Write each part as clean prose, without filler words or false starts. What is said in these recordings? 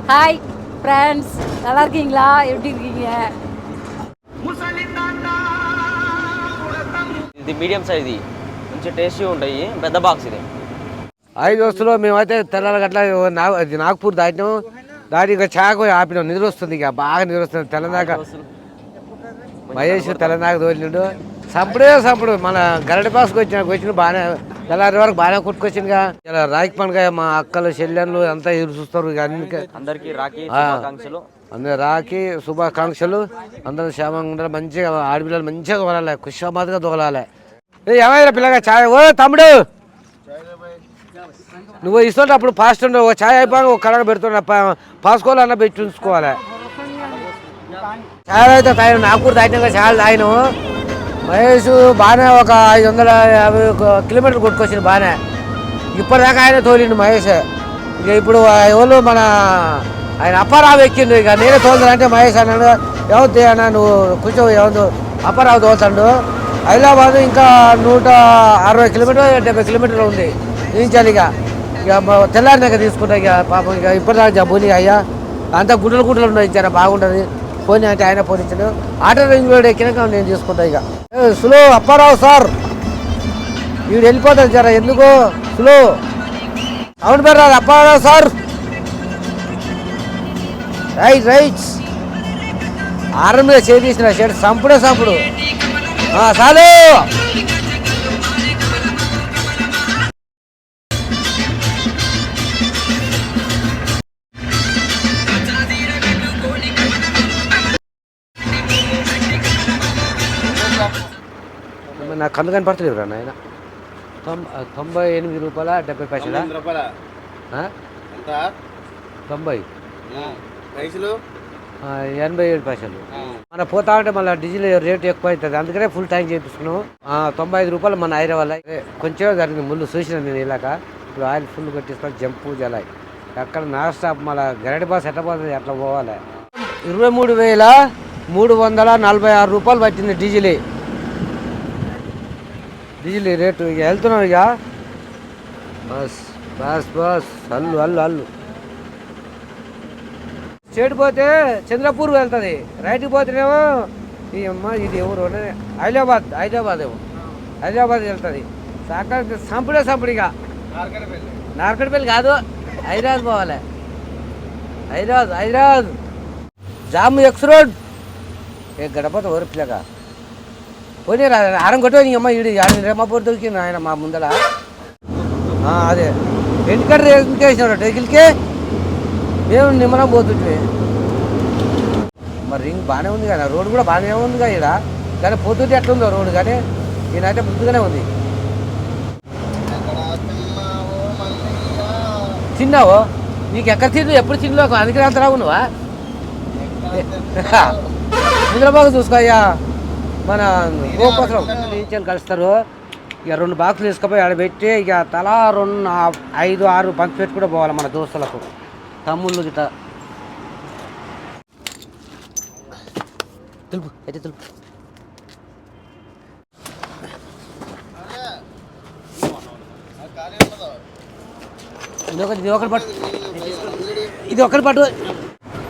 Hi friends, நல்லா இருக்கீங்களா? எப்படி இருக்கீங்க? ఇది మీడియం సైజ్, మంచి టేస్టీ ఉంటాయి. పెద్ద బాక్స్ ఇది. 5 వస్తువులు మేమైతే తెల్లారి గట్ల నాగపూర్ దాటినాం. దాటి ఇక చాకు ఆపినాం. నిద్ర వస్తుంది, ఇక బాగా నిద్ర వస్తుంది. తెల్లదాకా మహేష్ తెల్లదాకా తోలిండు. సంపుడు మన గరడి పాసుకు వచ్చిన బాగానే తెల్లారి వరకు బాగానే కొట్టుకొచ్చిందిగా. ఇలా రాఖీ పండుగ మా అక్కలు చెల్లెళ్ళు అంతా ఎదురు చూస్తారు. ఇక అందరికి రాఖీ శుభాకాంక్షలు. అందరు రాఖీ శుభాకాంక్షలు. అందరూ క్షేమంగా ఉండాలి. మంచిగా ఆడపిల్లలు మంచిగా తోలాలి, కుషామాతగా తోలాలి. ఏమైనా పిల్లగా ఛాయ్. ఓ తమ్ముడు, నువ్వు ఇస్తుంటే అప్పుడు ఫాస్ట్ ఉండవు. ఒక ఛాయ్ అయిపోయి ఒక కలర్ పెడుతున్నా. పాసుకోవాలన్నా పెట్టి ఉంచుకోవాలి. ఛాయ్ అయితే తాగిన, నాగపూర్ తాగినాక ఛాయలు తాగినాం. మహేష్ బాగానే ఒక 550 కిలోమీటర్లు కొట్టుకొచ్చింది బాగానే. ఇప్పటిదాకా ఆయన తోలిండు మహేష్. ఇక ఇప్పుడు ఎవరు మన ఆయన అప్పారావు ఎక్కిండు. ఇక నేనే తోలుతానంటే మహేష్ అన్నాడు, ఎవరు అన్న నువ్వు కొంచెం ఎవరు అప్పారావు తోలుతాడు. హైదరాబాద్ ఇంకా 160 కిలోమీటర్ 70 కిలోమీటర్లు ఉంది నించాలి. ఇక తెల్లారినాక తీసుకుంటా. ఇక పాపం ఇక ఇప్పటిదాకా జబ్బుని అయ్యా అంతా గుడ్డలు ఉన్నాయి. ఇచ్చారా బాగుంటుంది. ఫోన్ అంటే ఆయన ఫోన్ ఇచ్చాడు. ఆటో రింగ్ రోడ్ ఎక్కినాక నేను తీసుకుంటా. ఇక స్లో అప్పారావు సార్, వీడు వెళ్ళిపోతాడు జర, ఎందుకు స్లో అవును పేరు రాదు. అప్పారావు సార్, రైట్ ఆరం మీద చేసిన షేడ్ సంపుడే సంపుడు చాలు. నాకు కన్ను కనపడతలేదు రా నాయన. 98 రూపాయల 70 పైసలా? 90 87 పైసలు. మన పోతా ఉంటే మళ్ళీ డీజిల్ రేటు ఎక్కువ అవుతుంది. అందుకనే ఫుల్ ట్యాంక్ చేపిస్తున్నాం. 95 రూపాయలు మన హైదరాబాద్. కొంచెం జరిగింది ముందు చూసిన నేను ఇలాక. ఇప్పుడు ఆయిల్ ఫుల్ కట్టిస్తాను. జంపు జలాయి అక్కడ నాన్ స్టాప్. మళ్ళీ గరడి బాస్ ఎట్లా పోతుంది, ఎట్లా పోవాలి. 23,346 రూపాయలు పట్టింది డీజిల్ రేటు. ఇక వెళ్తున్నాం. ఇక బస్ అల్లు స్టేట్ పోతే చంద్రపూర్ వెళ్తుంది. రైట్కి పోతేనేమో ఈ అమ్మ ఇది ఎవరు హైదరాబాద్ ఏమో హైదరాబాద్ వెళ్తుంది. సంపుడు. ఇక నార్కట్పల్లి కాదు, హైదరాబాద్ పోవాలి. హైదరాబాద్ జాము ఎక్స్ రోడ్. గడపత ఓరు పిల్లగా పోనీ ఆరం కొట్టు. అమ్మ ఈడు రేమాపూర్ దొరికింది ఆయన మా ముందర. అదే ఎందుకంటే వేసినాడు టెకిల్కే మేము నిమ్మలం పోతుంటే. మరి రింగ్ బాగానే ఉంది కదా, రోడ్డు కూడా బాగానే ఉందిగా ఇక్కడ. కానీ పోతుంటే ఎట్లుందో రోడ్డు, కానీ ఈయనైతే ముందుగానే ఉంది. తిన్నావు? నీకు ఎక్కడ తిన్ను, ఎప్పుడు తినలేక అందుకే అంత రావు నువ్వా? చంద్రబాబు చూసుకో అయ్యా. మన గోకోసం టీచర్లు కలుస్తారు. ఇక 2 బాక్సులు తీసుకుపోయి ఆడ పెట్టి ఇక తలా 5-6 పంచి పెట్టి కూడా పోవాలి మన దోస్తులకు, తమ్ముళ్ళు గిట్ట. తెలుపు అయితే తెలుపు. ఇది ఒకటి పట్టు.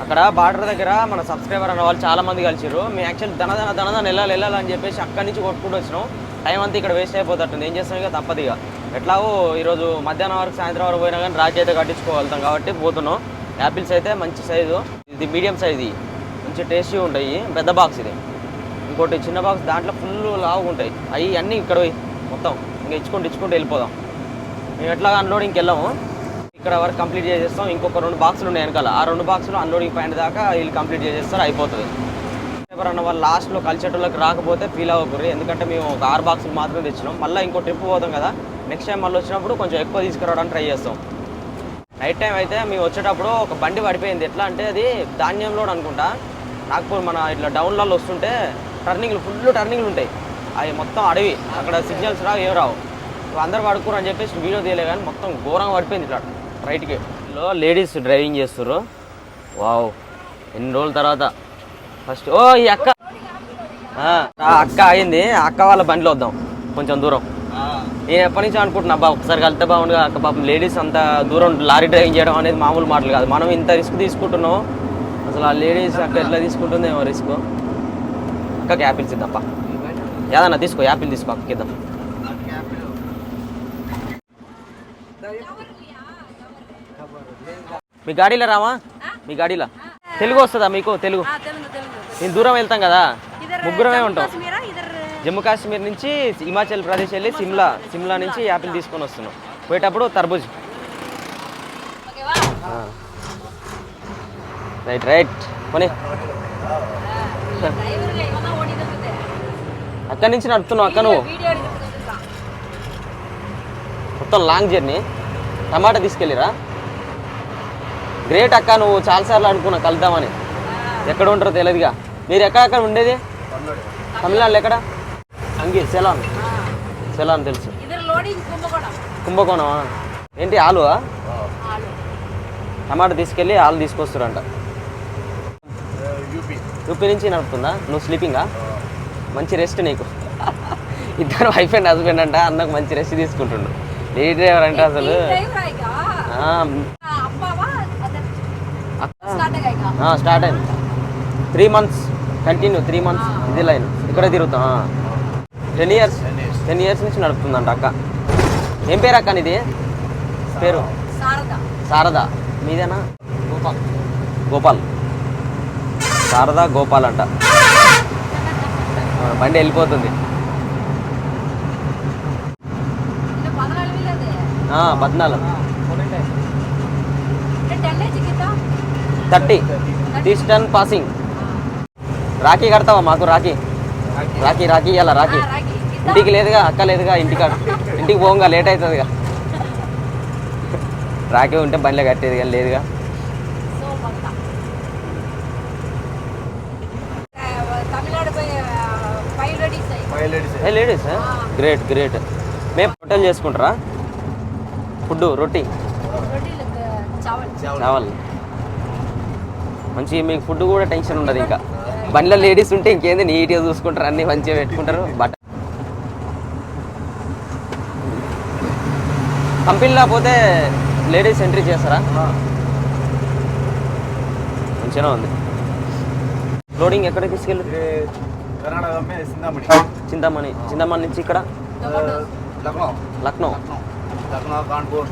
అక్కడ బార్డర్ దగ్గర మన సబ్స్క్రైబర్ అన్న వాళ్ళు చాలా మంది కలిసిరు. మేము యాక్చువల్లీ దనదన వెళ్ళాలని చెప్పేసి అక్కడి నుంచి కొట్టుకుంటూ వచ్చినాం. టైం అంతా ఇక్కడ వేస్ట్ అయిపోతుంది. ఏం చేస్తాం ఇక తప్పదు. ఇక ఎట్లాగో ఈరోజు మధ్యాహ్నం వరకు సాయంత్రం వరకు పోయినా కానీ రాఖీ అయితే కట్టించుకోగలుగుతాం కాబట్టి పోతున్నాం. యాపిల్స్ అయితే మంచి సైజు, ఇది మీడియం సైజు, మంచి టేస్టీ ఉంటాయి. పెద్ద బాక్స్ ఇది. ఇంకోటి చిన్న బాక్స్, దాంట్లో ఫుల్ లావుగా ఉంటాయి. అవి అన్నీ ఇక్కడ మొత్తం ఇంకా ఇచ్చుకుంటూ వెళ్ళిపోదాం. మేము ఎట్లాగా అన్లోడింగ్కి వెళ్ళాము. ఇక్కడ వరకు కంప్లీట్ చేసేస్తాం. ఇంకొక 2 బాక్సులు ఉన్నాయి వెనకాల. ఆ 2 బాక్సులు అన్లోడింగ్ పాయింట్ దాకా వీళ్ళు కంప్లీట్ చేసేస్తారు, అయిపోతుంది. ఎవరన్నా వాళ్ళు లాస్ట్లో కలిసేటోళ్ళకి రాకపోతే ఫీల్ అవ్వకూడదు. ఎందుకంటే మేము ఒక 6 బాక్సులు మాత్రమే తెచ్చినాం. మళ్ళీ ఇంకో ట్రిప్ పోతాం కదా, నెక్స్ట్ టైం మళ్ళీ వచ్చినప్పుడు కొంచెం ఎక్కువ తీసుకురావడానికి ట్రై చేస్తాం. నైట్ టైం అయితే మేము వచ్చేటప్పుడు ఒక బండి పడిపోయింది. ఎట్లా అంటే అది ధాన్యంలో అనుకుంటా. నాగపూర్ మన ఇట్లా డౌన్లలో వస్తుంటే ఫుల్ టర్నింగ్లు ఉంటాయి. అవి మొత్తం అడవి, అక్కడ సిగ్నల్స్ రావు, ఏం రావు. అందరు పడుకోరు అని చెప్పేసి వీడియో తీయలే, కానీ మొత్తం ఘోరంగా పడిపోయింది ఇట్లా రైట్కి. లేడీస్ డ్రైవింగ్ చేస్తుర్రు. వావ్, ఎన్ని రోజుల తర్వాత ఫస్ట్. ఓ ఈ అక్క అయింది. అక్క వాళ్ళ బండిలో వద్దాం కొంచెం దూరం. నేను ఎప్పటి నుంచో అనుకుంటున్నా అబ్బా ఒకసారి కలితే బాగుండు అక్క పాపం లేడీస్ అంత దూరం లారీ డ్రైవింగ్ చేయడం అనేది మామూలు మాటలు కాదు. మనం ఇంత రిస్క్ తీసుకుంటున్నాం, అసలు ఆ లేడీస్ అక్క ఎట్లా తీసుకుంటుందేమో రిస్క్. అక్కకి యాపిల్స్ ఇద్దాంపా, ఏదన్నా తీసుకో, యాపిల్ తీసుకో అక్కకి ఇద్దాం. మీ గాడీలో రామా, మీ గాడీలో తెలుగు వస్తుందా మీకు? తెలుగు నేను దూరం వెళ్తాం కదా, ముగ్గురమే ఉంటాం. జమ్మూ కాశ్మీర్ నుంచి హిమాచల్ ప్రదేశ్ వెళ్ళి సిమ్లా నుంచి యాపిల్ తీసుకొని వస్తున్నాం. పోయేటప్పుడు తర్బూజ్. రైట్ రైట్ కొని అక్కడి నుంచి నడుపుతున్నావు అక్క నువ్వు, మొత్తం లాంగ్ జర్నీ. టమాటా తీసుకెళ్ళిరా, గ్రేట్ అక్క. నువ్వు చాలాసార్లు అనుకున్నా కలుద్దామని, ఎక్కడ ఉంటారో తెలియదుగా. మీరు ఎక్కడెక్కడ ఉండేది? తమిళనాడులో ఎక్కడ? అంగి సెలాన్ తెలుసు. కుంభకోణమా? ఏంటి ఆలువా? టమాటా తీసుకెళ్ళి ఆలు తీసుకొస్తారంట. యూపీ నుంచి నడుపుతుందా? నువ్వు స్లీపింగా? మంచి రెస్ట్ నీకు. ఇద్దరు వైఫ్ అండ్ హస్బెండ్ అంట, అన్నకు మంచి రెస్ట్ తీసుకుంటుండు. లేడీ డ్రైవర్ అంటే అసలు స్టార్ట్ అయింది. 3 months కంటిన్యూ, 3 months ఇది లైన్ ఇక్కడే తిరుగుతాం. 10 years నుంచి నడుపుతుందంట అక్క. ఏం పేరు అక్క నీది? పేరు శారదా. మీదేనా? గోపాల్. శారదా గోపాల్ అంట. బండి వెళ్ళిపోతుంది. 14 30 10 పాసింగ్. రాఖీ కడతావా మాకు? రాఖీ ఇవ్వాలా? రాఖీ ఇంటికి లేదుగా, అక్క లేదుగా, ఇంటికి పోగా లేట్ అవుతుందిగా. రాఖీ ఉంటే బండిలో కట్టేది కానీ లేదుగా. Ladies great. మేము హోటల్ చేసుకుంటారా? ఫుడ్ రొట్టి చావల్ మంచి. మీకు ఫుడ్ కూడా టెన్షన్ ఉండదు. ఇంకా బండిలో లేడీస్ ఉంటే ఇంకేంది, నీట్గా చూసుకుంటారు, అన్నీ మంచిగా పెట్టుకుంటారు. బట్ కంపెనీలో పోతే లేడీస్ ఎంట్రీ చేస్తారా? మంచిగా ఉంది. లోడింగ్ ఎక్కడికి తీసుకెళ్ళి? చింతామణి నుంచి ఇక్కడ లక్నో కాన్పూర్.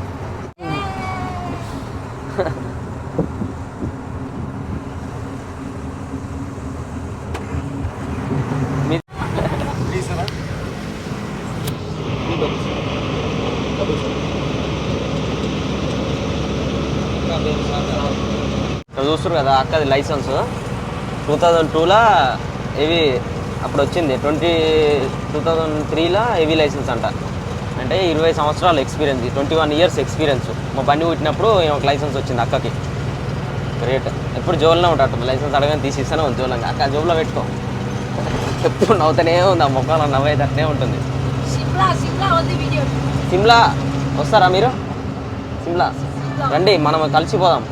చూస్తారు కదా అక్కది లైసెన్స్ 2002లో ఏవి అప్పుడు వచ్చింది. 2003లో ఏవి లైసెన్స్ అంట. అంటే 20 సంవత్సరాల ఎక్స్పీరియన్స్, 21 years ఎక్స్పీరియన్స్. మా బండి పుట్టినప్పుడు ఒక లైసెన్స్ వచ్చింది అక్కకి. గ్రేట్. ఎప్పుడు జోల్లో ఉంటాడు, లైసెన్స్ అడగని తీసిస్తానే ఉంది జోలంగా. అక్క జోబులో పెట్టుకో. ఎప్పుడు నవ్వుతూనే ఉంది, ఆ మొక్కలో నవ్వేటట్నే ఉంటుంది. సిమ్లా వస్తారా మీరు? సిమ్లా రండి, మనం కలిసిపోదాం.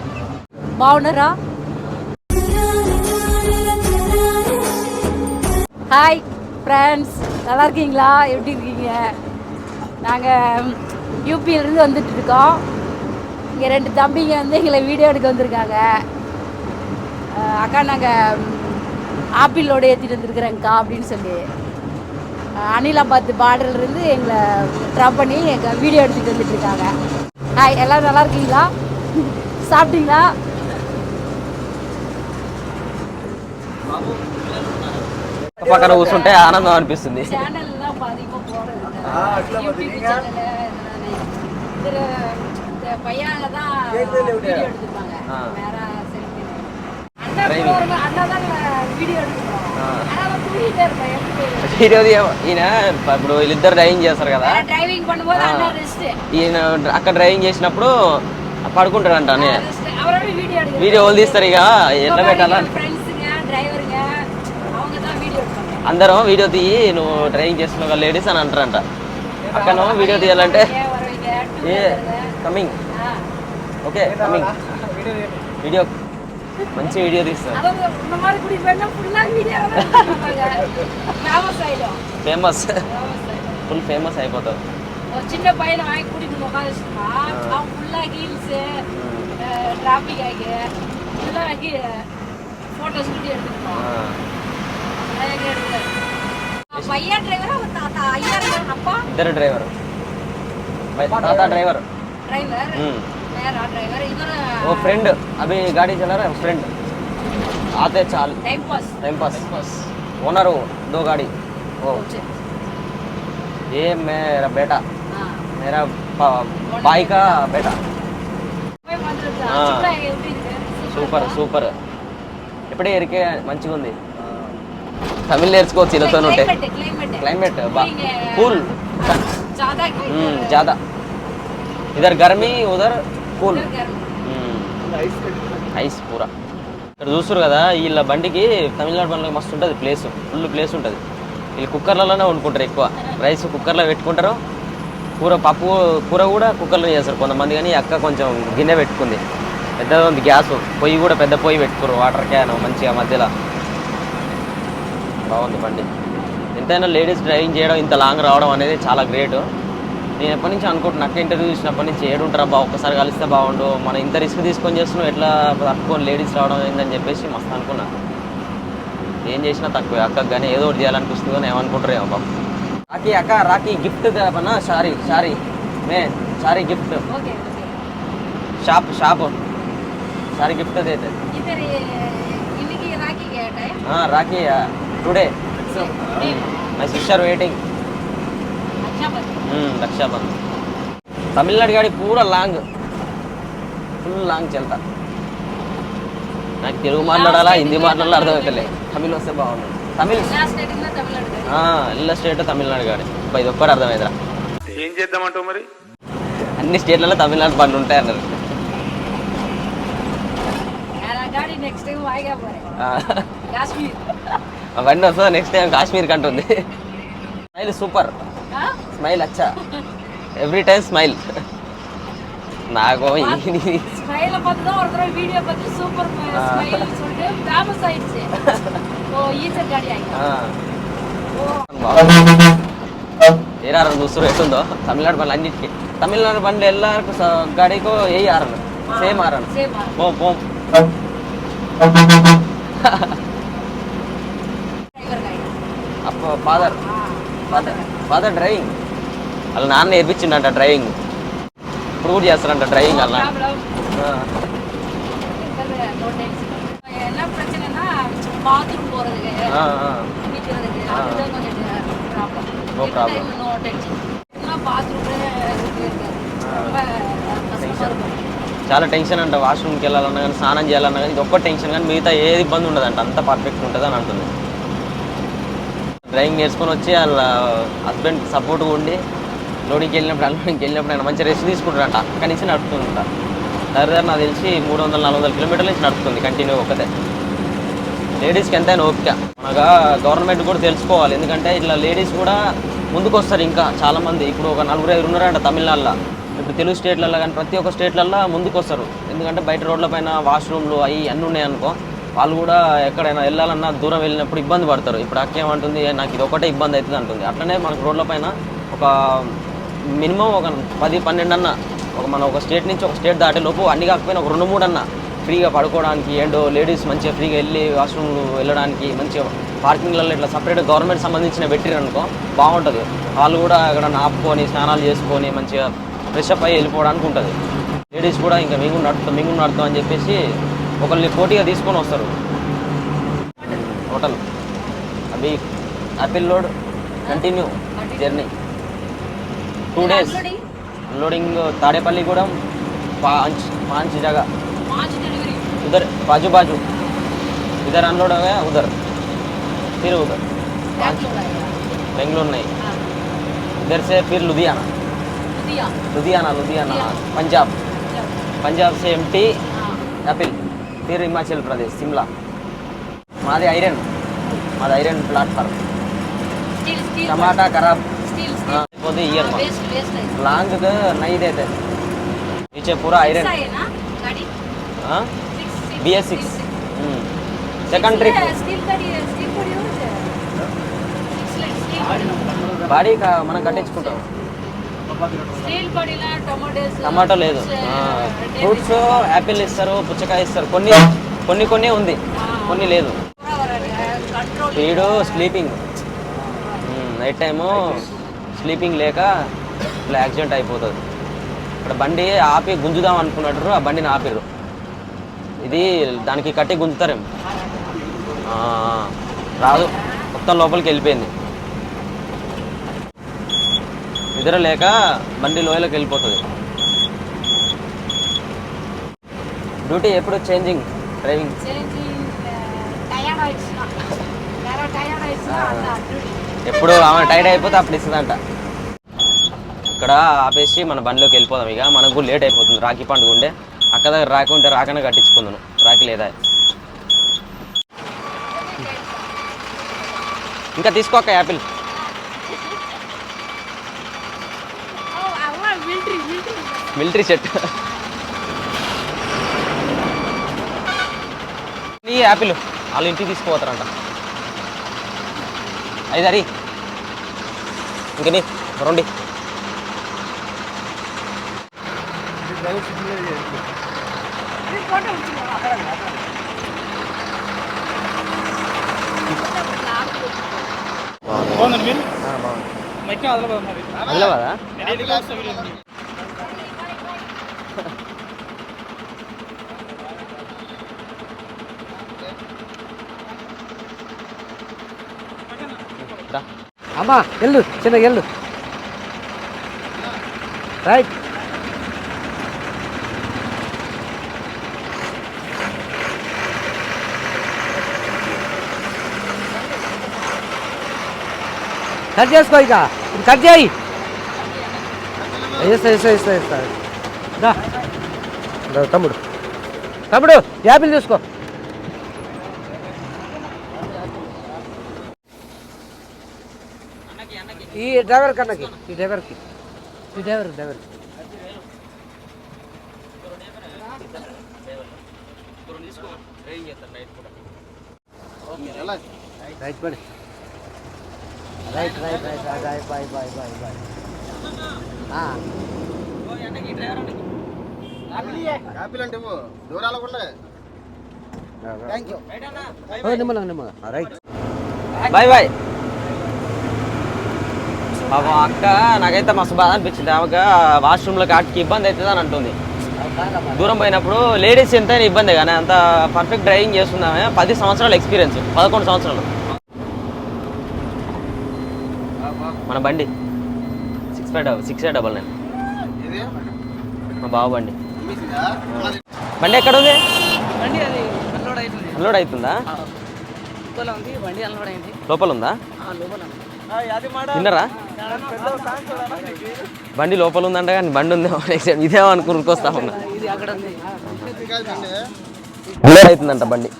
బాగున్నారా? ஹாய் ஃப்ரெண்ட்ஸ், நல்லா இருக்கீங்களா? எப்படி இருக்கீங்க? நாங்கள் யூபியிலேருந்து வந்துட்டு இருக்கோம். இங்கே 2 தம்பிங்க வந்து எங்களை வீடியோ எடுக்க வந்திருக்காங்க. அக்கா நாங்கள் ஆப்பிளோடு ஏற்றிட்டு வந்துருக்குறேங்க்கா அப்படின்னு சொல்லி அனிலாபாத் பார்டர்லேருந்து எங்களை ட்ராப் பண்ணி எங்கள் வீடியோ எடுத்துகிட்டு வந்துட்டுருக்காங்க. ஹாய், எல்லோரும் நல்லா இருக்கீங்களா? சாப்பிட்டீங்களா? పక్కన కూర్చుంటే ఆనందం అనిపిస్తుంది. ఈయన ఇప్పుడు వీళ్ళిద్దరు డ్రైవింగ్ చేస్తారు కదా, ఈయన అక్కడ డ్రైవింగ్ చేసినప్పుడు పడుకుంటాడంట. వీడియో వాళ్ళు తీస్తారు, ఇక ఎట్లా పెట్టాలా అందరం వీడియో తీయి, నువ్వు డ్రైవింగ్ చేస్తున్నావు లేడీస్ అని అంటారంట. అక్కడ వీడియో తీయాలంటే ఏ కమింగ్ ఓకే కమింగ్ వీడియో మంచి వీడియో తీస్తారు. ఫేమస్ ఫుల్ ఫేమస్ అయిపోతావు. ಚಿನ್ನ ಪೈನ ಹಾಕಿ ಕುಡಿದು ಮುಖಾಲಿಸ್ತಾ ಅವ್ನು ಫುಲ್ಲಾಗಿ ಹೀಲ್ಸ್ ಟ್ರಾಫಿಕ್ ಆಗಿ ಫುಲ್ಲಾಗಿ ಫೋಟೋ ಸ್ಟುಡಿಯೋ எடுத்துருக்கோம் भैया ड्राइवर अय्या अप्पा इधर ड्राइवर ताता ड्राइवर मेरा ड्राइवर इधर वो फ्रेंड अभी गाड़ी चला रहा है फ्रेंड आते चाल टाइम पास ओनर हो 2 गाड़ी वो ये मेरा बेटा मेरा भाई का बेटा సూపర్ సూపర్ ఇప్పుడే ఎరికే మంచిగా ఉంది తమిళ నేర్చుకోవచ్చు ఇలాతో ఉంటే క్లైమేట్ కూల్ ज़्यादा इधर गर्मी उधर కూల్ ఐస్ పూరా ఇక్కడ చూస్తారు కదా వీళ్ళ బండికి తమిళనాడు బండ్లకి మస్తు ఉంటుంది ప్లేస్ ఫుల్ ప్లేస్ ఉంటుంది వీళ్ళు కుక్కర్లలోనే వండుకుంటారు ఎక్కువ రైస్ కుక్కర్లో పెట్టుకుంటారు పప్పు కూర కూడా కుక్కర్లో చేస్తారు కొంతమంది కానీ అక్క కొంచెం గిన్నె పెట్టుకుంది పెద్దగా ఉంది గ్యాస్ పొయ్యి కూడా పెద్ద పొయ్యి పెట్టుకోరు వాటర్ క్యాన్ మంచిగా మధ్యలో బాగుంది బండి ఎంతైనా లేడీస్ డ్రైవింగ్ చేయడం ఇంత లాంగ్ రావడం అనేది చాలా గ్రేట్ నేను ఎప్పటి నుంచి అనుకుంటున్నా అక్క ఇంటర్వ్యూ చూసినప్పటి నుంచి ఏడుంటారా బా ఒక్కసారి కలిస్తే బాగుండు మనం ఇంత రిస్క్ తీసుకొని చేస్తున్నాం ఎట్లా తక్కువ లేడీస్ రావడం ఏందని చెప్పేసి మస్తు అనుకున్నా ఏం చేసినా తక్కువ అక్కకు కానీ ఏదో ఒకటి చేయాలనిపిస్తుంది కానీ ఏమనుకుంటారు ఏమో బాబు రాఖీ అక్క రాఖీ గిఫ్ట్ దేవనా సారీ మే సారీ గిఫ్ట్ షాప్ सारी गिफ्ट देते इधर इनकी राखी क्या time rakhi today my sister waiting Raksha Bandhan Tamil Nadu गाड़ी पूरा लॉन्ग फुल लॉन्ग चलता నాకు తెలుగు మాట్లాడాలా హిందీ మాట్లాడాలా అర్థమవుతలే తమిళ్ వస్తే బాగుంది తమిళ్ എല്ലാ స్టేట్ తమిళనాడు గాడి ఇది ఒక్కటి అర్థమైందిరా ఏం చేద్దామంటావు మరి అన్ని స్టేట్లలో తమిళనాడు బండ్లు ఉంటాయి అన్నారు నెక్స్ట్ టైం వాయిగా పోరే కాశ్మీర్ అవన్నీ వస్తుంది నెక్స్ట్ టైం కాశ్మీర్కి అంటుంది స్మైల్ సూపర్ స్మైల్ అచ్చా ఎవ్రీ టైం స్మైల్ నాకు ஸ்மைல பார்த்து தான் ஒரு தடவை வீடியோ பார்த்து சூப்பர் ஸ்மைல் சொல்லிட்டு ஃபேமஸ் ஆயிடுச்சு ஓ ஈச்சர் గాడి ఆయి ఏరారు చూస్తారు ఎట్టుందో తమిళనాడు బండ్లు అన్నిటికీ తమిళనాడు బండ్లు ఎల్లరికూ గాడికో ఏ ఆరను సేమ్ ఆరను పోం పోం అప్ప ఫాదర్ డ్రైవింగ్ వాళ్ళ నాన్న నేర్పించిండంట డ్రైవింగ్ ఇప్పుడు కూడా చేస్తారంట డ్రైవింగ్ అలా என்ன பிரச்சனைனா பாத்ரூம் போறதுக்கு குளிக்கிறதுக்கு அதுதான் கொஞ்சம் problem no problem no tension என்ன బాత్రూమ్ చాలా టెన్షన్ అంట వాష్రూమ్కి వెళ్ళాలన్నా కానీ స్నానం చేయాలన్నా కానీ ఇది ఒక్క టెన్షన్ కానీ మిగతా ఏది ఇబ్బంది ఉండదంట అంత పర్ఫెక్ట్ ఉంటుంది అని అంటుంది డ్రైవింగ్ నేర్చుకొని వచ్చి వాళ్ళ హస్బెండ్కి సపోర్ట్గా ఉండి లోడింగ్కి వెళ్ళినప్పుడు ఆయన మంచి రెస్ట్ తీసుకుంటారంట అక్కడి నుంచి నడుపుతుందంట దగ్గర నాకు తెలిసి 300-400 కిలోమీటర్ల నుంచి నడుపుతుంది కంటిన్యూ ఒకటే లేడీస్కి ఎంతైనా ఓపిక మనగా గవర్నమెంట్ కూడా తెలుసుకోవాలి ఎందుకంటే ఇట్లా లేడీస్ కూడా ముందుకు వస్తారు ఇంకా చాలామంది ఇప్పుడు ఒక 4-5 ఉన్నారంట తమిళనాడులో ఇప్పుడు తెలుగు స్టేట్లలో కానీ ప్రతి ఒక్క స్టేట్లలో ముందుకు వస్తారు ఎందుకంటే బయట రోడ్ల పైన వాష్రూమ్లు అవి అన్నీ ఉన్నాయనుకో వాళ్ళు కూడా ఎక్కడైనా వెళ్ళాలన్నా దూరం వెళ్ళినప్పుడు ఇబ్బంది పడతారు ఇప్పుడు అక్క ఏమంటుంది నాకు ఇది ఒకటే ఇబ్బంది అవుతుంది అంటుంది అట్లనే మనకు రోడ్ల పైన ఒక మినిమం ఒక 10-12 అన్న మనం ఒక స్టేట్ నుంచి ఒక స్టేట్ దాటే లోపు అన్ని కాకపోయినా ఒక 2-3 అన్న ఫ్రీగా పడుకోవడానికి ఏంటో లేడీస్ మంచిగా ఫ్రీగా వెళ్ళి వాష్రూమ్లు వెళ్ళడానికి మంచిగా పార్కింగ్లలో ఇట్లా సపరేట్ గవర్నమెంట్ సంబంధించిన పెట్టిరనుకో బాగుంటుంది వాళ్ళు కూడా అక్కడ ఆపుకొని స్నానాలు చేసుకొని మంచిగా ఫ్రెష్ అప్ అయ్యి వెళ్ళిపోవడానికి ఉంటుంది లేడీస్ కూడా ఇంకా మేము నడుతాం అని చెప్పేసి ఒకరిని పోటీగా తీసుకొని వస్తారు హోటల్ అవి apple load continue journey 2 days unloading Tadepalligudem पांच जगह उधर बाजू इधर अनलोड हो गया उधर फिर उधर बेंगलुरु नहीं इधर से फिर लुधियाना पंजाब से एमटी एपिल फिर हिमाचल प्रदेश शिमला मादी आयरन प्लेटफार्म टमाटा खराब ईयर लॉन्ग नहीं देते नीचे पूरा iron BS6 second trip body మనం కట్టించుకుంటాం స్టీల్ పొడిలా టమాటో లేదు. ఫ్రూట్స్ యాపిల్ ఇస్తారు, పుచ్చకాయ ఇస్తారు, కొన్ని ఉంది, కొన్ని లేదు. వీడు స్లీపింగ్, నైట్ టైము స్లీపింగ్ లేక ఇట్లా యాక్సిడెంట్ అయిపోతుంది. ఇక్కడ బండి ఆపి గుంజుదాం అనుకున్నట్టు ఆ బండిని ఆపిర్రు. ఇది దానికి కట్టి గుంజుతారేమో, రాదు, మొత్తం లోపలికి వెళ్ళిపోయింది. నిద్ర లేక బండి లోయలోకి వెళ్ళిపోతుంది. డ్యూటీ ఎప్పుడు చేంజింగ్, డ్రైవింగ్. ఎప్పుడు ఆమె టైర్డ్ అయిపోతే అప్పుడు ఇస్తుందంట. ఇక్కడ ఆపేసి మన బండిలోకి వెళ్ళిపోదాం. ఇక మనకు లేట్ అయిపోతుంది. రాఖీ పండుగ ఉండే అక్క దగ్గర రాఖీ ఉంటే రాకనే కట్టించుకుందాను. రాఖీ లేదా ఇంకా తీసుకో అక్క యాపిల్. మిలిటరీ సెట్ నీ యాపిల్ వాళ్ళు ఇంటికి తీసుకుపోతారంట. ఐదారి ఇంక నీ రండి. హైదరాబాదా? అమ్మా వెళ్ళు, చిన్న వెళ్ళు. రైట్. కట్ చేసుకో, ఇక ఇది కట్ చేయి. ఇస్తా తమ్ముడు యాపిల్ తీసుకో. ఈ డ్రైవర్ కన్నకి, ఈ డ్రైవర్కి రైట్ పడి రైట్ బాయ్. నిమ్మలంగా రైట్. Bye bye. పాపం అక్క నాకైతే మస్తు బాధ అనిపించింది. ఆమెకు వాష్రూమ్లో కాటికి ఇబ్బంది అవుతుంది అని అంటుంది. దూరం పోయినప్పుడు లేడీస్ ఎంతైనా ఇబ్బంది కానీ అంత పర్ఫెక్ట్ డ్రైవింగ్ చేస్తున్నామే. 10 సంవత్సరాల ఎక్స్పీరియన్స్, 11 సంవత్సరాలు. మన బండి 6899 మా బావ బండి. బండి ఎక్కడ ఉంది? అన్లోడ్ అవుతుందా? లోపల ఉందా? తిన్నరా? బండి లోపల ఉందంట కానీ బండి ఉంది ఇదేమో అనుకునికొస్తా ఉన్నా. అన్లోడ్ అవుతుందంట బండి.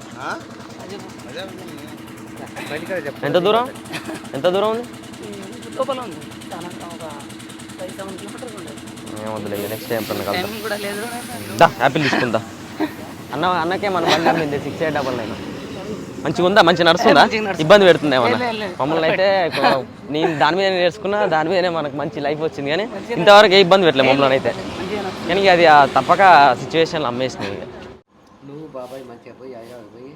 ఎంత దూరం ఉంది? ఏమొద్దులే, నెక్స్ట్ టైం ఎప్పుడన్నా యాపిల్ తీసుకుందా. అన్నకే మన బండి అమ్మింది 6899. మంచిగా ఉందా? మంచి నడుస్తుందా? ఇబ్బంది పెడుతుంది ఏమన్నా? మమ్మల్ని అయితే నేను దాని మీద నేర్చుకున్నా, దాని మీదనే మనకు మంచి లైఫ్ వచ్చింది. కానీ ఇంతవరకు ఏ ఇబ్బంది పెట్టలేదు మమ్మల్ని అయితే. కానీ అది తప్పక సిచ్యువేషన్లో అమ్మేసినాయి. నువ్వు బాబాయ్ మంచిగా పోయి హైదరాబాద్ పోయి